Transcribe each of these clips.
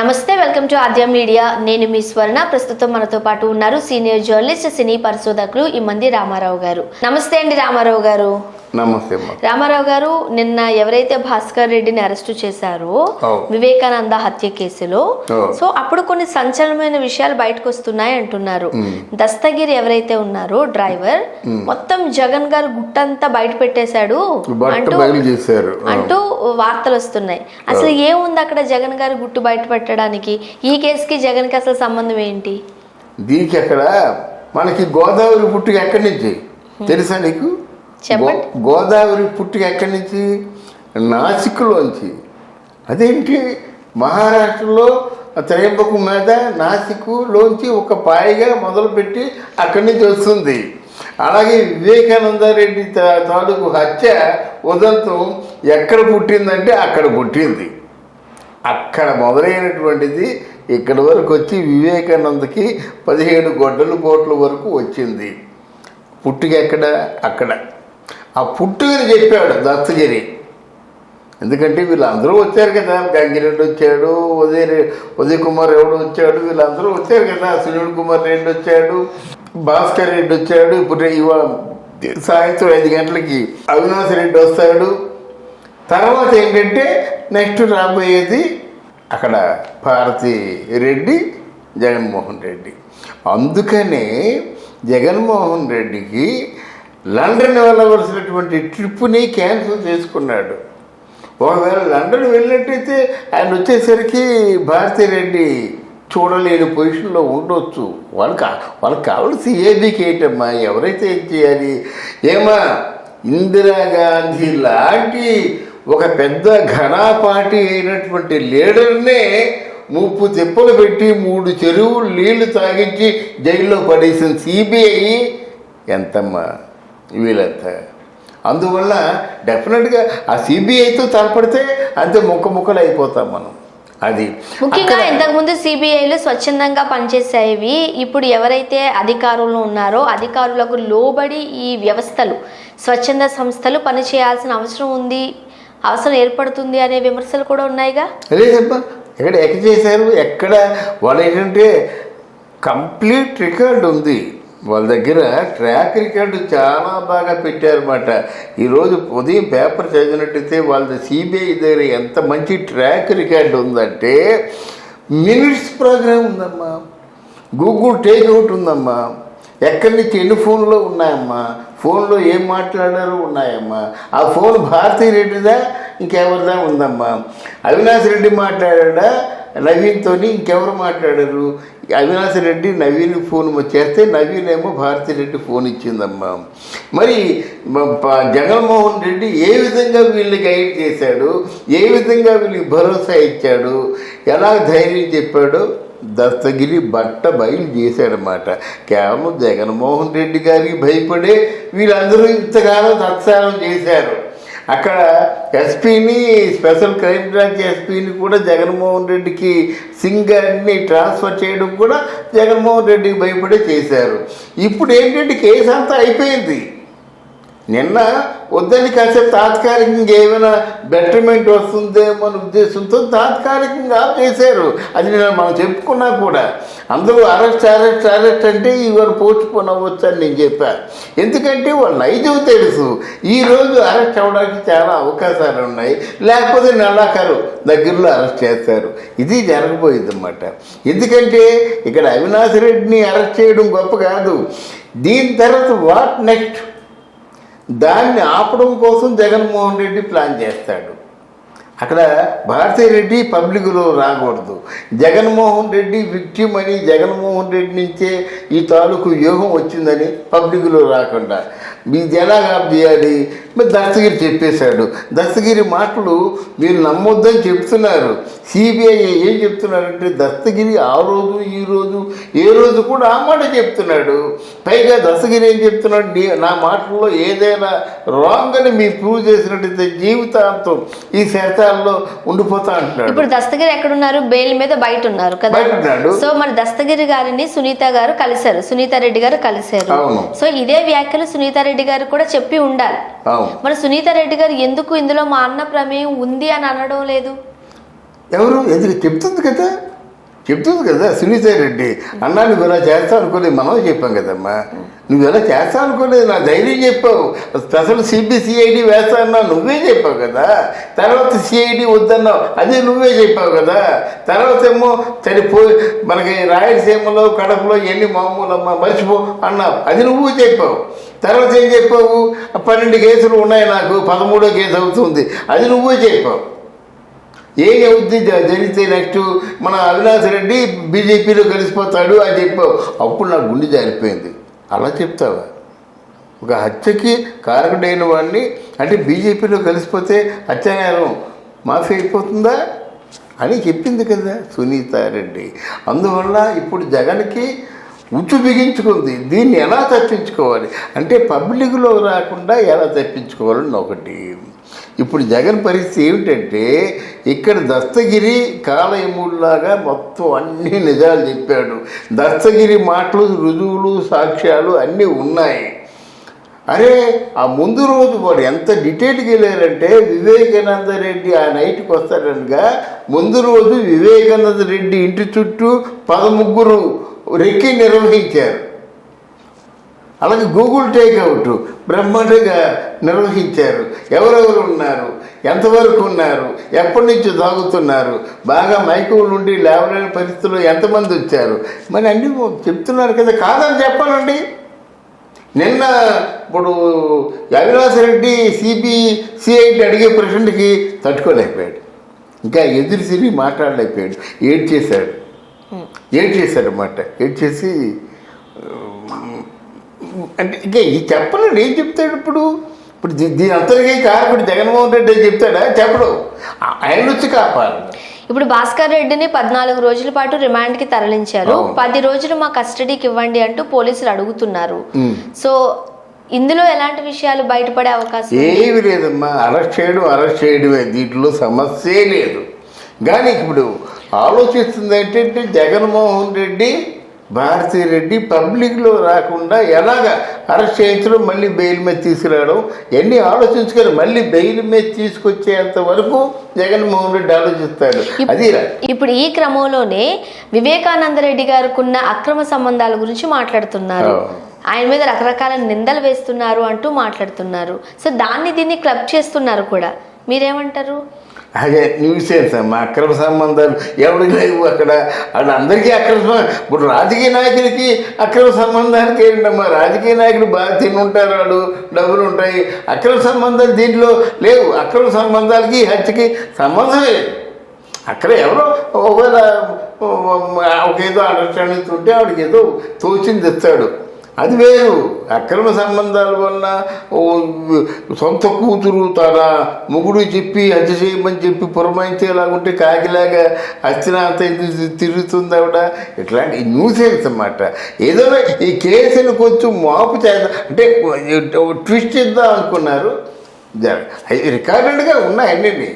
నమస్తే, welcome to Aadya media. నేను మీ స్వర్ణ. ప్రస్తుతం మనతో పాటు ఉన్నారు సీనియర్ జర్నలిస్ట్, సినీ పరిశోధకులు ఇమ్మంది రామారావు గారు. నమస్తే అండి రామారావు గారు. నమస్తే రామారావు గారు, నిన్న ఎవరైతే భాస్కర్ రెడ్డిని అరెస్టు చేశారో వివేకానంద హత్య కేసులో, సో అప్పుడు కొన్ని సంచలనమైన విషయాలు బయటకు వస్తున్నాయి అంటున్నారు. దస్తగిరి ఎవరైతే ఉన్నారో డ్రైవర్, మొత్తం జగన్ గారు గుట్టంతా బయట పెట్టేశాడు అంటూ వార్తలు వస్తున్నాయి. అసలు ఏముంది అక్కడ జగన్ గారు గుట్టు బయట పెట్టడానికి? ఈ కేసుకి జగన్ కి అసలు సంబంధం ఏంటి? దీనికి అక్కడ మనకి గోదావరి పుట్టుక ఎక్కడి నుంచి తెలుసా నీకు? గోదావరి పుట్టుక ఎక్కడి నుంచి? నాసిక్లోంచి. అదేంటి, మహారాష్ట్రలో త్రయంబకు మీద నాసిక్లోంచి ఒక పాయిగా మొదలుపెట్టి అక్కడి నుంచి వస్తుంది. అలాగే వివేకానంద రెడ్డి తాలూకు హత్య ఉదంతం ఎక్కడ పుట్టిందంటే అక్కడ పుట్టింది. అక్కడ మొదలైనటువంటిది ఇక్కడి వరకు వచ్చి వివేకానందకి 17 గొడ్డల కోట్ల వరకు వచ్చింది. పుట్టుక ఎక్కడ? అక్కడ. ఆ పుట్టుకని చెప్పాడు దస్తగిరి. ఎందుకంటే వీళ్ళందరూ వచ్చారు కదా, గంగిరెడ్డి వచ్చాడు, ఉదయ్ కుమార్ ఎవడు వచ్చాడు, వీళ్ళందరూ వచ్చారు కదా, సునీల్ కుమార్ రెడ్డి వచ్చాడు, భాస్కర్ రెడ్డి వచ్చాడు. ఇప్పుడు ఇవాళ సాయంత్రం 5 గంటలకి అవినాష్ రెడ్డి వస్తాడు. తర్వాత ఏంటంటే నెక్స్ట్ రాబోయేది అక్కడ భారతి రెడ్డి, జగన్మోహన్ రెడ్డి. అందుకనే జగన్మోహన్ రెడ్డికి లండన్ వెళ్ళవలసినటువంటి ట్రిప్ని క్యాన్సిల్ చేసుకున్నాడు. ఒకవేళ లండన్ వెళ్ళినట్టయితే ఆయన వచ్చేసరికి భారతి రెడ్డి చూడలేని పొజిషన్లో ఉండొచ్చు. వాళ్ళకి కావాల్సి ఏబీకి ఏంటమ్మా, ఎవరైతే ఏం చేయాలి? ఏమా, ఇందిరాగాంధీ లాంటి ఒక పెద్ద ఘనాపాటి అయినటువంటి లీడర్నే ముప్పు తిప్పలు పెట్టి 3 చెరువులు నీళ్లు తాగించి జైల్లో పడేసిన సిబిఐ ఎంతమ్మా వీళ్ళంతా. అందువల్ల డెఫినెట్గా ఆ సిబిఐతో తలపడితే అంతే ముక్కలు అయిపోతాం మనం. అది ముఖ్యంగా ఇంతకుముందు సిబిఐలు స్వచ్ఛందంగా పనిచేసేవి. ఇప్పుడు ఎవరైతే అధికారులు ఉన్నారో అధికారులకు లోబడి ఈ వ్యవస్థలు, స్వచ్ఛంద సంస్థలు పనిచేయాల్సిన అవసరం ఏర్పడుతుంది అనే విమర్శలు కూడా ఉన్నాయిగా. లేదమ్మా, ఎక్కడ చేశారు? ఎక్కడ వాళ్ళు ఏంటంటే కంప్లీట్ రికార్డు ఉంది వాళ్ళ దగ్గర. ట్రాక్ రికార్డు చాలా బాగా పెట్టారన్నమాట. ఈరోజు ఉదయం పేపర్ చదివినట్టయితే వాళ్ళ సిబిఐ దగ్గర ఎంత మంచి ట్రాక్ రికార్డు ఉందంటే, మినిట్స్ ప్రోగ్రామ్ ఉందమ్మా, గూగుల్ టేక్అవుట్ ఉందమ్మా, ఎక్కడి నుంచి ఎన్ని ఫోన్లో ఉన్నాయమ్మా, ఫోన్లో ఏం మాట్లాడారో ఉన్నాయమ్మా. ఆ ఫోన్ భారతీ రెడ్డిదా ఇంకెవరిదా ఉందమ్మా. అవినాష్ రెడ్డి మాట్లాడా నవీన్తో, ఇంకెవరు మాట్లాడారు? అవినాష్ రెడ్డి నవీన్ ఫోన్ చేస్తే నవీన్ ఏమో భారతీ రెడ్డి ఫోన్ ఇచ్చిందమ్మా. మరి జగన్మోహన్ రెడ్డి ఏ విధంగా వీళ్ళని గైడ్ చేశాడు, ఏ విధంగా వీళ్ళకి భరోసా ఇచ్చాడు, ఎలా ధైర్యం చెప్పాడో దస్తగిరి బయలు చేశాడనమాట. కేవలం జగన్మోహన్ రెడ్డి గారికి భయపడే వీళ్ళందరూ ఇంతకాలం తత్సారం చేశారు. అక్కడ ఎస్పీని, స్పెషల్ క్రైమ్ బ్రాంచ్ ఎస్పీని కూడా జగన్మోహన్ రెడ్డికి సింగర్ని ట్రాన్స్ఫర్ చేయడం కూడా జగన్మోహన్ రెడ్డికి భయపడే చేశారు. ఇప్పుడు ఏంటంటే కేసు అంతా అయిపోయింది. నిన్న వద్దని కాసేపు తాత్కాలికంగా ఏమైనా బెటర్మెంట్ వస్తుందేమో అనే ఉద్దేశంతో తాత్కాలికంగా ఆఫ్ చేశారు. అది నేను మనం చెప్పుకున్నా కూడా అందరూ అరెస్ట్ అంటే ఇవాళ పోస్ట్ పోన్ అవ్వచ్చు అని నేను చెప్పాను. ఎందుకంటే వాళ్ళు నైజం తెలుసు. ఈరోజు అరెస్ట్ అవ్వడానికి చాలా అవకాశాలు ఉన్నాయి, లేకపోతే నెలాఖరు దగ్గరలో అరెస్ట్ చేస్తారు. ఇది జరగబోయేది అన్నమాట. ఎందుకంటే ఇక్కడ అవినాష్ రెడ్డిని అరెస్ట్ చేయడం గొప్ప కాదు. దీని తర్వాత వాట్ నెక్స్ట్, దాన్ని ఆపడం కోసం జగన్మోహన్ రెడ్డి ప్లాన్ చేస్తాడు. అక్కడ భారతీ రెడ్డి పబ్లిక్లో రాకూడదు. జగన్మోహన్ రెడ్డి విక్టిమ్ అని, జగన్మోహన్ రెడ్డి నుంచే ఈ తాలూకు వ్యూహం వచ్చిందని పబ్లిక్లో రాకుండా ఇది ఎలా చేయాలి? మరి దస్తగిరి చెప్పేశాడు. దస్తగిరి మాటలు మీరు నమ్మొద్దని చెప్తున్నారు. సిబిఐ ఏం చెప్తున్నారంటే దస్తగిరి ఆ రోజు ఈ రోజు ఏ రోజు కూడా ఆ మాట చెప్తున్నాడు. పైగా దస్తగిరి ఏం చెప్తున్నాడు, నా మాటల్లో ఏదైనా రాంగ్ అని మీరు ప్రూవ్ చేసినట్టయితే జీవితాంతం ఈ శాతాల్లో ఉండిపోతా అంటున్నాడు. ఇప్పుడు దస్తగిరి ఎక్కడున్నారు? బెయిల్ మీద బయట ఉన్నారు కదా. సో మరి దస్తగిరి గారిని సునీత గారు కలిశారు, సునీత రెడ్డి గారు కలిశారు. సో ఇదే వ్యాఖ్యలు సునీత రెడ్డి గారు కూడా చెప్పి ఉండాలి. మరి సునీత రెడ్డి గారు ఎందుకు ఇందులో మా అన్న ప్రమేయం ఉంది అని అనడం లేదు? ఎవరు ఎందుకు చెప్తుంది కదా. చెప్తుంది కదా సునీత రెడ్డి, అన్నా నువ్వు ఇలా చేస్తావు అనుకోలేదు, మనం చెప్పాం కదమ్మా, నువ్వు ఇలా చేస్తావు అనుకోలేదు, నా ధైర్యం చెప్పావు, స్పెషల్ సిబిసిఐడి వేస్తా అన్నా నువ్వే చెప్పావు కదా, తర్వాత సిఐడి వద్దన్నావు అది నువ్వే చెప్పావు కదా, తర్వాత ఏమో సరిపోయి మనకి రాయలసీమలో కడపలో ఎన్ని మామూలమ్మా మర్చిపో అన్నావు అది నువ్వు చెప్పావు, తర్వాత ఏం చెప్పావు 12 కేసులు ఉన్నాయి నాకు 13వ కేసు అవుతుంది అది నువ్వే చెప్పావు, ఏం అవుద్ది జరిగితే నెక్స్ట్ మన అవినాష్ రెడ్డి బీజేపీలో కలిసిపోతాడు అని చెప్పావు, అప్పుడు నాకు గుండె జారిపోయింది. అలా చెప్తావా? ఒక హత్యకి కారకుడైన వాడిని అంటే బీజేపీలో కలిసిపోతే హత్యానేరం మాఫీ అయిపోతుందా అని చెప్పింది కదా సునీత రెడ్డి. అందువల్ల ఇప్పుడు జగన్కి ఉచ్చు బిగించుకుంది, దీన్ని ఎలా తప్పించుకోవాలి అంటే పబ్లిక్లో రాకుండా ఎలా తప్పించుకోవాలని ఒకటి. ఇప్పుడు జగన్ పరిస్థితి ఏమిటంటే ఇక్కడ దస్తగిరి కాలయములాగా మొత్తం అన్ని నిజాలు చెప్పాడు, దస్తగిరి మాటలు రుజువులు సాక్ష్యాలు అన్నీ ఉన్నాయి. అరే ఆ ముందు రోజు వాడు ఎంత డీటెయిల్గా వెళ్ళారంటే వివేకానంద రెడ్డి ఆ నైట్కి వస్తాడనగా ముందు రోజు వివేకానంద రెడ్డి ఇంటి చుట్టూ 13 రెక్కి నిర్వహించారు. అలాగే గూగుల్ టేక్అవుట్ బ్రహ్మాండంగా నిర్వహించారు. ఎవరెవరు ఉన్నారు, ఎంతవరకు ఉన్నారు, ఎప్పటి నుంచి తాగుతున్నారు, బాగా మైకుల నుండి లేవలేని పరిస్థితుల్లో ఎంతమంది వచ్చారు, మరి అన్నీ చెప్తున్నారు కదా. కాదని చెప్పాలండి. నిన్న ఇప్పుడు అవినాష్ రెడ్డి సిబిసిఐడి అడిగే ప్రశ్నకి తట్టుకోలేకపోయాడు, ఇంకా ఎదురు తిరిగి మాట్లాడలేకపోయాడు, ఏడ్చేశాడు అన్నమాట. ఏడ్చేసి అంటే ఇంకా ఇది చెప్పలేడు, ఏం చెప్తాడు ఇప్పుడు దీని అంతరికీ కారకుడు జగన్మోహన్ రెడ్డి అని చెప్తాడా? చెప్పడు, ఆయన వచ్చి కాపాలి. ఇప్పుడు భాస్కర్ రెడ్డిని 14 రోజుల పాటు రిమాండ్కి తరలించారు, 10 రోజులు మా కస్టడీకి ఇవ్వండి అంటూ పోలీసులు అడుగుతున్నారు. సో ఇందులో ఎలాంటి విషయాలు బయటపడే అవకాశం ఏమి లేదమ్మా, అరెస్ట్ చేయడమే, దీంట్లో సమస్యే లేదు. కానీ ఇప్పుడు ఆలోచిస్తుంది ఏంటంటే జగన్మోహన్ రెడ్డి భారతిరెడ్డి పబ్లిక్లో రాకుండా ఎలాగ అరెస్ట్ చేయించడం, మళ్ళీ బెయిల్ మీద తీసుకురావడం, ఇవన్నీ ఆలోచించుకొని మళ్ళీ బెయిల్ మీద తీసుకొచ్చేంత వరకు జగన్మోహన్ రెడ్డి ఆలోచిస్తాడు. అది ఇప్పుడు ఈ క్రమంలోనే వివేకానంద రెడ్డి గారికి ఉన్న అక్రమ సంబంధాల గురించి మాట్లాడుతున్నారు, ఆయన మీద రకరకాల నిందలు వేస్తున్నారు అంటూ మాట్లాడుతున్నారు. సో దీన్ని క్లబ్ చేస్తున్నారు కూడా, మీరేమంటారు? అదే న్యూసెన్స్ అమ్మా, అక్రమ సంబంధాలు ఎవరికి లేవు అక్కడ, వాళ్ళందరికీ అక్రమ. ఇప్పుడు రాజకీయ నాయకులకి అక్రమ సంబంధానికి ఏంటమ్మా, రాజకీయ నాయకులు బాగా తినుంటారు, వాళ్ళు డబ్బులు ఉంటాయి, అక్రమ సంబంధాలు దీంట్లో లేవు. అక్రమ సంబంధాలకి హత్యకి సంబంధం లేదు. అక్కడ ఎవరో ఒకవేళ ఒకేదో అండర్స్టాండింగ్ ఉంటే ఆవిడకి ఏదో తోచింది ఇస్తాడు, అది వేరు. అక్రమ సంబంధాల వల్ల సొంత కూతురు తన మొగుడు చెప్పి హత్య చేయమని చెప్పి పురమాయించేలాగుంటే కాకిలాగా హస్తినాంత తిరుగుతుంది ఆవిడ. ఇట్లాంటి న్యూసెన్స్ అన్నమాట. ఏదో ఈ కేసును కొంచెం మాపు చేద్దాం అంటే ట్విస్ట్ ఇద్దాం అనుకున్నారు. రికార్డెడ్గా ఉన్నాయి అన్నీ,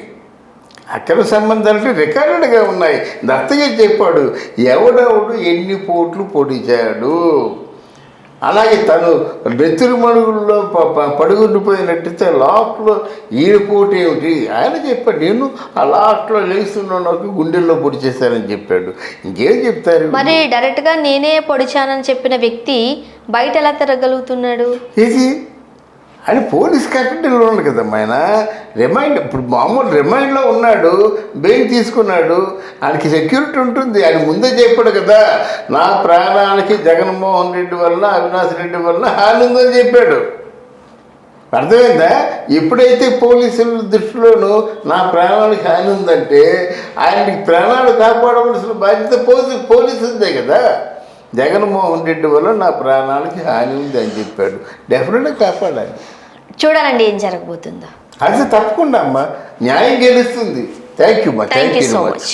అక్రమ సంబంధాలు అంటే రికార్డెడ్గా ఉన్నాయి. దత్తగిరి చెప్పాడు ఎవడెవడు ఎన్ని పోట్లు పొడిచాడు, అలాగే తను నెత్తురు మడుగుల్లో పడుగుండిపోయినట్టయితే లాక్లో ఈడిపోటు ఏమిటి ఆయన చెప్పాడు. నేను ఆ లాక్లో లేస్తున్నా నాకు గుండెల్లో పొడి చేశానని చెప్పాడు. ఇంకేం చెప్తారు? మరి డైరెక్ట్గా నేనే పొడిచానని చెప్పిన వ్యక్తి బయట ఎలా తిరగలుగుతున్నాడు? ఏది అని పోలీస్ కస్టడీలో ఉన్నాడు కదమ్మా ఆయన. రిమైండ్ ఇప్పుడు మామూలు రిమైండ్లో ఉన్నాడు, బెయిల్ తీసుకున్నాడు, ఆయనకి సెక్యూరిటీ ఉంటుంది. ఆయన ముందే చెప్పాడు కదా, నా ప్రాణానికి జగన్మోహన్ రెడ్డి వల్ల అవినాష్ రెడ్డి వల్ల హాని ఉందని చెప్పాడు. అర్థమైందా? ఎప్పుడైతే పోలీసుల దృష్టిలోనూ నా ప్రాణానికి హాని ఉందంటే ఆయనకి ప్రాణాలు కాపాడవలసిన బాధ్యత పోలీసులదే కదా. జగన్మోహన్ రెడ్డి వల్ల నా ప్రాణాలకి హాని ఉంది అని చెప్పాడు. డెఫినెట్గా కాపాడాలి. చూడాలండి ఏం జరగబోతుందో. అది తప్పకుండా అమ్మా, న్యాయం గెలుస్తుంది. Thank you so much.